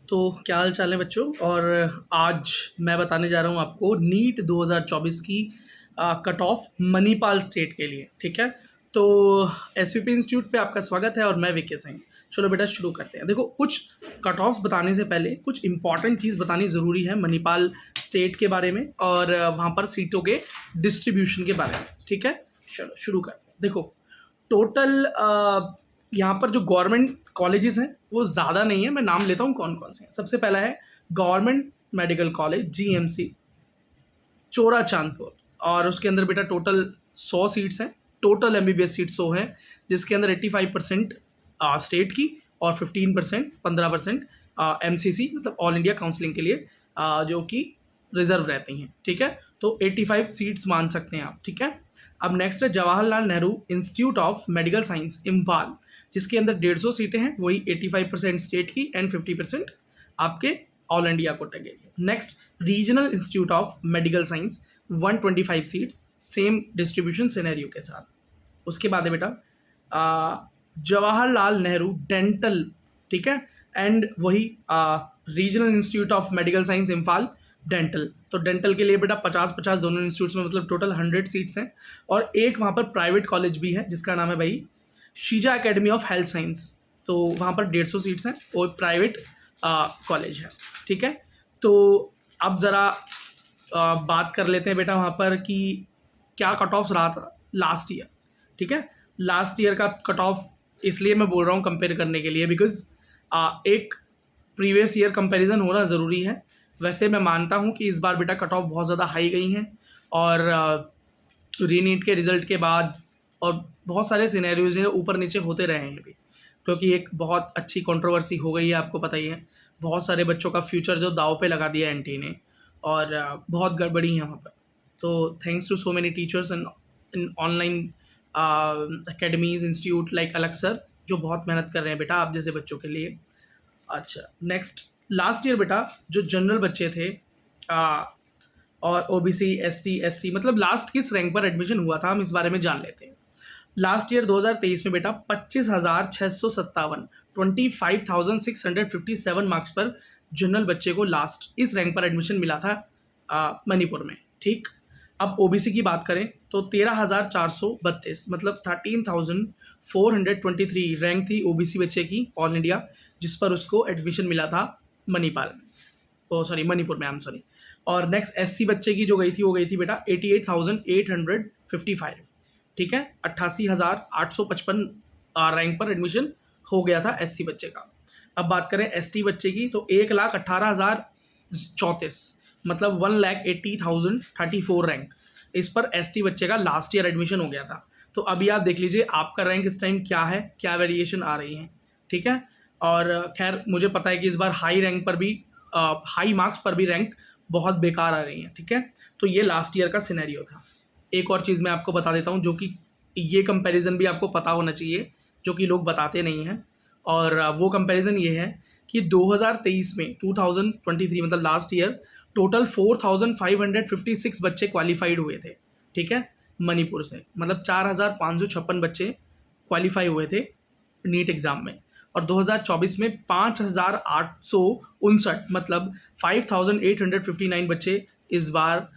तो क्या हाल चाल है बच्चों। और आज मैं बताने जा रहा हूँ आपको नीट 2024 की कट ऑफ मणिपाल स्टेट के लिए। ठीक है, तो एसवीपी इंस्टीट्यूट पे आपका स्वागत है और मैं विके सिंह। चलो बेटा शुरू करते हैं। देखो, कुछ कट ऑफ्स बताने से पहले कुछ इंपॉर्टेंट चीज़ बतानी ज़रूरी है मणिपाल स्टेट के बारे में और वहाँ पर सीटों के डिस्ट्रीब्यूशन के बारे में। ठीक है, चलो शुरू करते हैं। देखो, टोटल यहाँ पर जो गवर्नमेंट कॉलेजेस हैं वो ज़्यादा नहीं है। मैं नाम लेता हूँ कौन कौन से हैं। सबसे पहला है गवर्नमेंट मेडिकल कॉलेज जीएमसी चोरा चांदपुर, और उसके अंदर बेटा टोटल 100 सीट्स हैं। टोटल एमबीबीएस सीट 100 है, जिसके अंदर 85% स्टेट की और 15% 15% एमसीसी मतलब ऑल इंडिया काउंसलिंग के लिए जो कि रिजर्व रहती हैं। ठीक है, तो 85 सीट्स मान सकते हैं आप। ठीक है, अब नेक्स्ट है Jawaharlal Nehru institute of medical science Imphal, जिसके अंदर 150 सीटें हैं, वही 85% स्टेट की एंड 50% आपके ऑल इंडिया कोटा के लिए। Next regional institute of medical science 125 seats, same distribution scenario के साथ। उसके बाद है बेटा जवाहरलाल नेहरू डेंटल, ठीक है, एंड वही regional institute of medical science Imphal dental. तो डेंटल के लिए बेटा 50-50 दोनों इंस्टीट्यूट्स में, मतलब टोटल 100 सीट्स हैं। और एक वहाँ पर प्राइवेट कॉलेज भी है जिसका नाम है भाई Sheeza academy of health science, तो वहाँ पर 150 सीट्स हैं, वो प्राइवेट कॉलेज है। ठीक है, तो अब ज़रा बात कर लेते हैं बेटा वहाँ पर कि क्या कट ऑफ रहा था लास्ट ईयर। ठीक है, लास्ट ईयर का कट ऑफ इसलिए मैं बोल रहा हूँ कंपेयर करने के लिए, बिकॉज एक प्रीवियस ईयर कंपैरिजन होना ज़रूरी है। वैसे मैं मानता हूँ कि इस बार बेटा कट ऑफ बहुत ज़्यादा हाई गई हैं, और रीनीट के रिज़ल्ट के बाद और बहुत सारे सिनेरियोज हैं ऊपर नीचे होते रहे हैं अभी, क्योंकि एक बहुत अच्छी कंट्रोवर्सी हो गई है, आपको पता ही है। बहुत सारे बच्चों का फ्यूचर जो दाव पे लगा दिया एनटी ने, और बहुत गड़बड़ी है वहाँ पर। तो thanks to so many teachers in online academies institute like अलग सर, जो बहुत मेहनत कर रहे हैं बेटा आप जैसे बच्चों के लिए। अच्छा, नेक्स्ट लास्ट ईयर बेटा जो जनरल बच्चे थे और ओबीसी एसटी एससी, मतलब लास्ट किस रैंक पर एडमिशन हुआ था हम इस बारे में जान लेते हैं। लास्ट ईयर 2023 में बेटा 25,657 25,657 मार्क्स पर जनरल बच्चे को लास्ट इस रैंक पर एडमिशन मिला था मणिपुर में। ठीक, अब ओबीसी की बात करें तो 13,432 मतलब 13,423 रैंक थी ओबीसी बच्चे की ऑल इंडिया, जिस पर उसको एडमिशन मिला था मणिपाल में, ओ सॉरी मणिपुर में, आई एम सॉरी। और नेक्स्ट एससी बच्चे की जो गई थी वो गई थी बेटा 88,855। ठीक है, 88,855 रैंक पर एडमिशन हो गया था एससी बच्चे का। अब बात करें एसटी बच्चे की तो 1,18,034 मतलब 1,80,034 रैंक, इस पर एसटी बच्चे का लास्ट ईयर एडमिशन हो गया था। तो अभी आप देख लीजिए आपका रैंक इस टाइम क्या है, क्या वेरिएशन आ रही है। ठीक है, और खैर मुझे पता है कि इस बार हाई रैंक पर भी हाई मार्क्स पर भी रैंक बहुत बेकार आ रही हैं। ठीक है, तो ये लास्ट ईयर का सिनेरियो था। एक और चीज़ मैं आपको बता देता हूँ, जो कि ये कंपैरिजन भी आपको पता होना चाहिए, जो कि लोग बताते नहीं हैं, और वो कंपैरिजन ये है कि 2023 में 2023 मतलब लास्ट ईयर टोटल 4,556 बच्चे क्वालिफाइड हुए थे। ठीक है, मणिपुर से, मतलब 4,556 बच्चे क्वालिफाई हुए थे नीट एग्ज़ाम में, और 2024 में 5,859 मतलब 5,859 बच्चे इस बार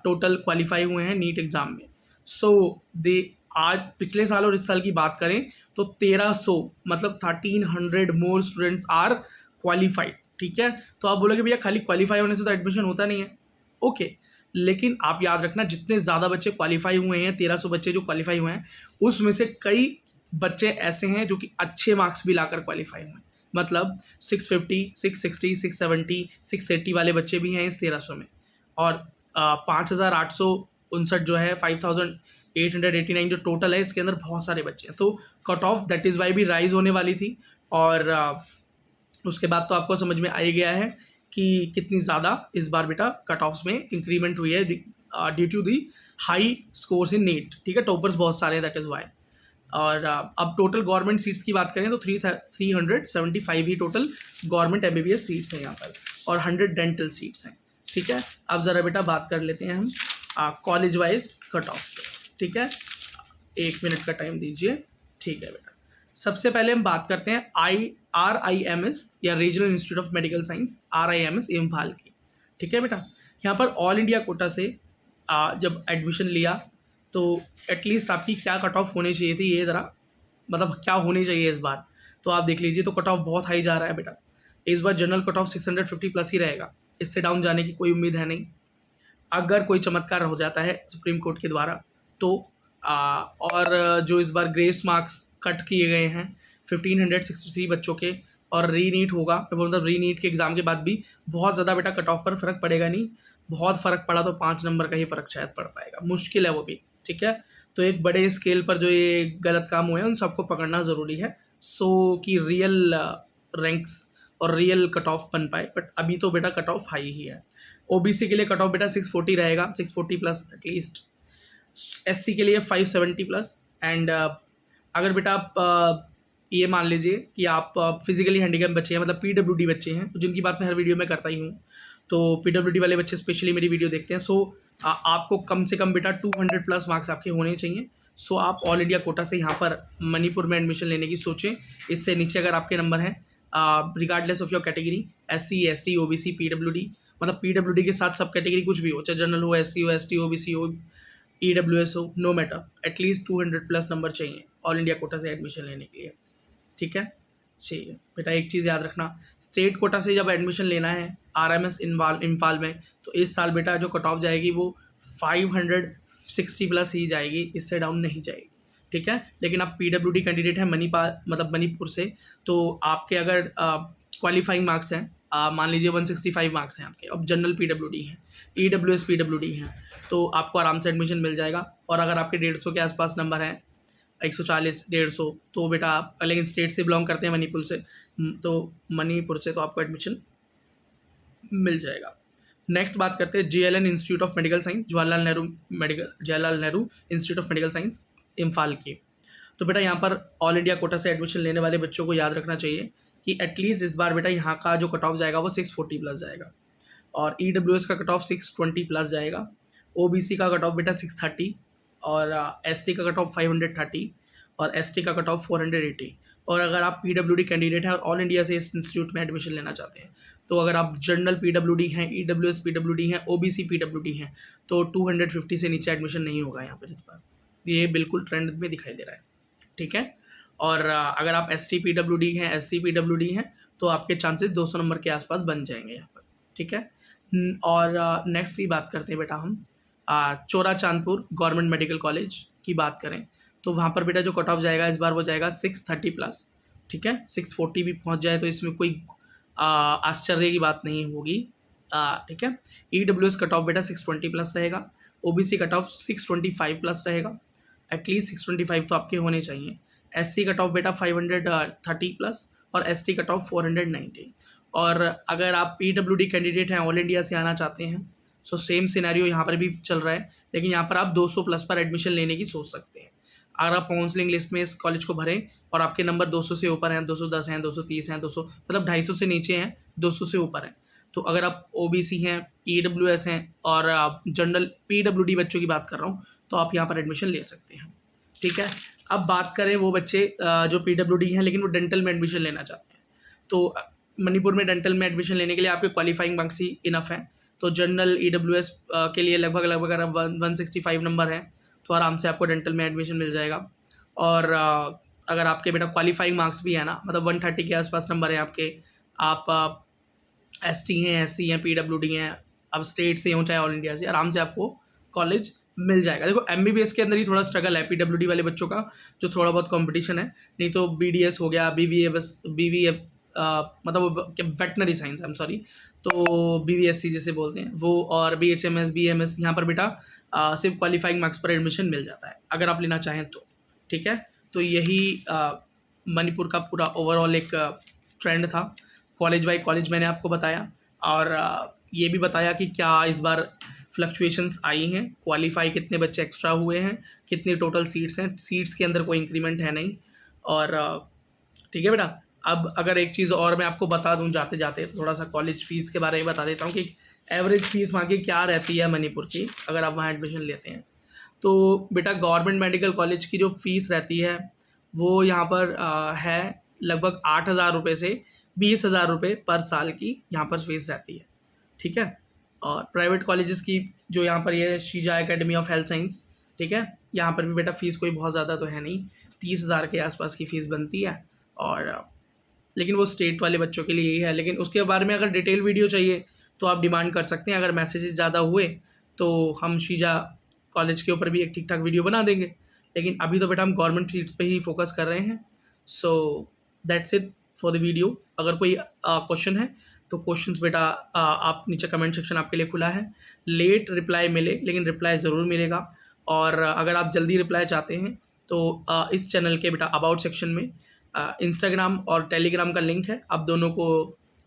टोटल क्वालिफाई हुए हैं नीट एग्ज़ाम में। सो दे आज पिछले साल और इस साल की बात करें तो 1,300 मतलब 1,300 मोर स्टूडेंट्स आर क्वालिफाइड। ठीक है, तो आप बोलोगे भैया खाली क्वालिफाई होने से तो एडमिशन होता नहीं है। ओके, लेकिन आप याद रखना जितने ज़्यादा बच्चे क्वालिफाई हुए हैं, 1,300 बच्चे जो क्वालिफाई हुए हैं, उसमें से कई बच्चे ऐसे हैं जो कि अच्छे मार्क्स भी लाकर क्वालिफाई हुए हैं, मतलब 650, 660, 670, 680 वाले बच्चे भी हैं इस 1,300 में। और 5,859 जो है 5,889 जो टोटल है, इसके अंदर बहुत सारे बच्चे हैं। तो cut off that is why भी राइज होने वाली थी, और उसके बाद तो आपको समझ में आ ही गया है कि कितनी ज़्यादा इस बार बेटा कट ऑफ्स में इंक्रीमेंट हुई है due to the high scores in NEET. ठीक है, टॉपर्स बहुत सारे हैं, दैट इज़ वाई। और अब टोटल गवर्नमेंट सीट्स की बात करें तो 375 ही टोटल गवर्नमेंट एमबीबीएस सीट्स हैं यहाँ पर, और 100 डेंटल सीट्स हैं। ठीक है, अब ज़रा बेटा बात कर लेते हैं हम कॉलेज वाइज कट ऑफ। ठीक है, 1 मिनट का टाइम दीजिए। ठीक है बेटा, सबसे पहले हम बात करते हैं RIMS या regional institute of medical science, RIMS Imphal की। ठीक है बेटा, यहाँ पर ऑल इंडिया कोटा से जब एडमिशन लिया तो एटलीस्ट आपकी क्या कट ऑफ होनी चाहिए थी, ये ज़रा मतलब क्या होनी चाहिए इस बार, तो आप देख लीजिए। तो कट ऑफ बहुत हाई जा रहा है बेटा, इस बार जनरल कट ऑफ 650 प्लस ही रहेगा, इससे डाउन जाने की कोई उम्मीद है नहीं। अगर कोई चमत्कार हो जाता है सुप्रीम कोर्ट के द्वारा तो और जो इस बार ग्रेस मार्क्स कट किए गए हैं 1563 बच्चों के, और रीनीट होगा, मतलब रीनीट के एग्ज़ाम के बाद भी बहुत ज़्यादा बेटा कट ऑफ पर फ़र्क पड़ेगा नहीं, बहुत फ़र्क पड़ा तो 5 नंबर का ही फ़र्क शायद पड़ पाएगा, मुश्किल है वो भी। ठीक है, तो एक बड़े स्केल पर जो ये गलत काम हुए हैं उन सबको पकड़ना ज़रूरी है, सो कि रियल रैंक्स और रियल कट ऑफ बन पाए। बट अभी तो बेटा कट ऑफ हाई ही है। ओबीसी के लिए कट ऑफ बेटा 640 रहेगा, 640 प्लस एटलीस्ट। एससी के लिए 570 प्लस। एंड अगर बेटा आप ये मान लीजिए कि आप फिजिकली हैंडीकैप बच्चे हैं, मतलब पीडब्ल्यूडी बच्चे हैं, तो जिनकी बात मैं हर वीडियो में करता ही हूँ, तो पीडब्ल्यूडी वाले बच्चे स्पेशली मेरी वीडियो देखते हैं। सो आपको कम से कम बेटा 200 प्लस मार्क्स आपके होने चाहिए। सो आप ऑल इंडिया कोटा से यहाँ पर मणिपुर में एडमिशन लेने की सोचें। इससे नीचे अगर आपके नंबर हैं regardless of your category, SC ST OBC PWD, मतलब PWD के साथ सब कैटेगरी कुछ भी हो, चाहे जनरल हो, SC हो, ST OBC हो, EWS हो, नो मैटर, एटलीस्ट 200 प्लस नंबर चाहिए ऑल इंडिया कोटा से एडमिशन लेने के लिए। ठीक है, चाहिए बेटा। एक चीज़ याद रखना, स्टेट कोटा से जब एडमिशन लेना है RMS इम्फाल में, तो इस साल बेटा जो कट ऑफ जाएगी वो 560 प्लस ही जाएगी, इससे डाउन नहीं जाएगी। ठीक है, लेकिन आप PWD कैंडिडेट हैं मतलब मणिपुर से, तो आपके अगर क्वालिफाइंग मार्क्स हैं, मान लीजिए 165 मार्क्स हैं आपके, अब जनरल PWD हैं, EWS PWD हैं, तो आपको आराम से एडमिशन मिल जाएगा। और अगर आपके 150 के आसपास नंबर हैं, 140 150, तो बेटा आप लेकिन स्टेट से बिलोंग करते हैं मणिपुर से, तो मणिपुर से तो आपको एडमिशन मिल जाएगा। नेक्स्ट बात करते हैं JLN institute of medical science, Jawaharlal Nehru institute of medical science Imphal की। तो बेटा यहाँ पर ऑल इंडिया कोटा से एडमिशन लेने वाले बच्चों को याद रखना चाहिए कि एटलीस्ट इस बार बेटा यहाँ का जो कट ऑफ जाएगा वो 640 प्लस जाएगा, और EWS का कट ऑफ 620 प्लस जाएगा, OBC का कट ऑफ बेटा 630, और SC का कट ऑफ 530, और ST का कट ऑफ 480। और अगर आप PWD कैंडिडेट हैं और ऑल इंडिया से इस इंस्टीट्यूट में एडमिशन लेना चाहते हैं, तो अगर आप जनरल PWD हैं, EWS PWD हैं, OBC PWD हैं, तो 250 से नीचे एडमिशन नहीं होगा यहाँ पर इस बार, ये बिल्कुल ट्रेंड में दिखाई दे रहा है। ठीक है, और अगर आप ST PWD हैं, SC PWD हैं, तो आपके चांसेस 200 नंबर के आसपास बन जाएंगे यहाँ पर। ठीक है, और नेक्स्ट की बात करते हैं बेटा हम चोरा चांदपुर गवर्नमेंट मेडिकल कॉलेज की बात करें, तो वहाँ पर बेटा जो कट ऑफ जाएगा इस बार वो जाएगा 630 प्लस। ठीक है, 640 भी पहुँच जाए तो इसमें कोई आश्चर्य की बात नहीं होगी। ठीक है, EWS कट ऑफ बेटा 620 प्लस रहेगा, OBC कट ऑफ 625 प्लस रहेगा, एटलीस्ट 625 तो आपके होने चाहिए। SC कट ऑफ बेटा 530 प्लस, और ST कट ऑफ 490। और अगर आप PWD कैंडिडेट हैं, ऑल इंडिया से आना चाहते हैं, सो सेम सिनेरियो यहाँ पर भी चल रहा है, लेकिन यहाँ पर आप 200 प्लस पर एडमिशन लेने की सोच सकते हैं। अगर आप काउंसलिंग लिस्ट में इस कॉलेज को भरें और आपके नंबर 200 से ऊपर हैं, 210 हैं, 230 हैं, 200 मतलब 250 से नीचे हैं, 200 से ऊपर हैं, तो अगर आप OBC हैं, EWS हैं, और आप जनरल PWD बच्चों की बात कर रहा हूँ, तो आप यहाँ पर एडमिशन ले सकते हैं। ठीक है, अब बात करें वो बच्चे जो PWD हैं लेकिन वो डेंटल में एडमिशन लेना चाहते हैं, तो मणिपुर में डेंटल में एडमिशन लेने के लिए आपके क्वालिफाइंग मार्क्स ही इनफ हैं। तो जनरल EWS के लिए लगभग अगर 165 नंबर है तो आराम से आपको डेंटल में एडमिशन मिल जाएगा। और अगर आपके बेटा क्वालिफाइंग मार्क्स भी है ना, मतलब 130 के आसपास नंबर है आपके, आप ST हैं, SC हैं, PWD हैं, अब स्टेट से हों चाहे ऑल इंडिया से, आराम से आपको कॉलेज मिल जाएगा। देखो MBBS के अंदर ही थोड़ा स्ट्रगल है PWD वाले बच्चों का, जो थोड़ा बहुत कंपटीशन है, नहीं तो BDS हो गया, BVA मतलब veterinary science, I am sorry, तो BVSC जिसे बोलते हैं वो, और BHMS BMS, यहाँ पर बेटा सिर्फ क्वालिफाइंग मार्क्स पर एडमिशन मिल जाता है अगर आप लेना चाहें तो। ठीक है, तो यही मणिपुर का पूरा ओवरऑल एक ट्रेंड था। कॉलेज बाई कॉलेज मैंने आपको बताया, और ये भी बताया कि क्या इस बार फ्लक्चुएशंस आई हैं, क्वालिफाई कितने बच्चे एक्स्ट्रा हुए हैं, कितनी टोटल सीट्स हैं, सीट्स के अंदर कोई इंक्रीमेंट है नहीं। और ठीक है बेटा, अब अगर एक चीज़ और मैं आपको बता दूं जाते जाते, थोड़ा सा कॉलेज फ़ीस के बारे में बता देता हूँ कि एवरेज फ़ीस वहाँ की क्या रहती है मणिपुर की, अगर आप वहाँ एडमिशन लेते हैं। तो बेटा गवर्नमेंट मेडिकल कॉलेज की जो फ़ीस रहती है वो यहाँ पर है लगभग 8,000 रुपये से 20,000 रुपये पर साल की यहाँ पर फीस रहती है, ठीक है। और प्राइवेट कॉलेजेस की जो यहाँ पर ये Sheeza academy of health science, ठीक है, यहाँ पर भी बेटा फ़ीस कोई बहुत ज़्यादा तो है नहीं, 30,000 के आसपास की फ़ीस बनती है। और लेकिन वो स्टेट वाले बच्चों के लिए ही है। लेकिन उसके बारे में अगर डिटेल वीडियो चाहिए तो आप डिमांड कर सकते हैं। अगर मैसेजेस ज़्यादा हुए तो हम शीजा कॉलेज के ऊपर भी एक ठीक ठाक वीडियो बना देंगे। लेकिन अभी तो बेटा हम गवर्नमेंट सीट्स पे ही फोकस कर रहे हैं। So that's it for the video. अगर कोई क्वेश्चन है तो क्वेश्चंस बेटा आप नीचे कमेंट सेक्शन आपके लिए खुला है। लेट रिप्लाई मिले लेकिन रिप्लाई ज़रूर मिलेगा। और अगर आप जल्दी रिप्लाई चाहते हैं तो इस चैनल के बेटा अबाउट सेक्शन में इंस्टाग्राम और टेलीग्राम का लिंक है, आप दोनों को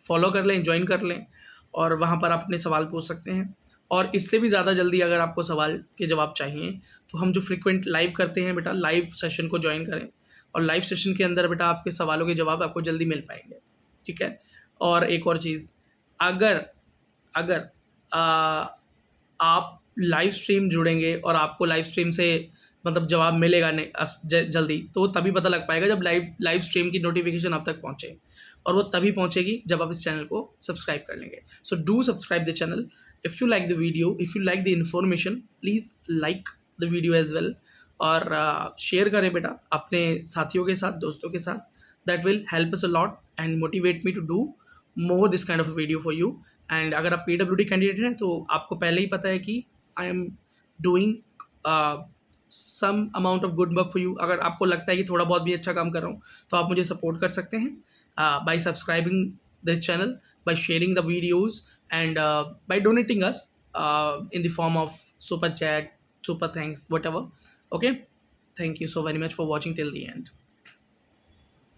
फॉलो कर लें, ज्वाइन कर लें और वहाँ पर आप अपने सवाल पूछ सकते हैं। और इससे भी ज़्यादा जल्दी अगर आपको सवाल के जवाब चाहिए तो हम जो फ्रीक्वेंट लाइव करते हैं बेटा, लाइव सेशन को ज्वाइन करें और लाइव सेशन के अंदर बेटा आपके सवालों के जवाब आपको जल्दी मिल पाएंगे, ठीक है। और एक और चीज़, अगर अगर आप लाइव स्ट्रीम जुड़ेंगे और आपको लाइव स्ट्रीम से मतलब जवाब मिलेगा नहीं जल्दी, तो वो तभी पता लग पाएगा जब लाइव स्ट्रीम की नोटिफिकेशन आप तक पहुँचे। और वो तभी पहुँचेगी जब आप इस चैनल को सब्सक्राइब कर लेंगे। So do subscribe the channel. If you like the video, if you like the information, please like the video as well. और शेयर करें बेटा अपने साथियों के साथ, दोस्तों के साथ। That will help us a lot and motivate me to do more this kind of video for you. And अगर आप PWD कैंडिडेट हैं तो आपको पहले ही पता है कि I am doing some amount of good work for you. अगर आपको लगता है कि थोड़ा बहुत भी अच्छा काम कर रहा हूँ तो आप मुझे सपोर्ट कर सकते हैं by subscribing this channel, by sharing the videos and by donating us in the form of super chat, super thanks, whatever. Okay, thank you so very much for watching till the end.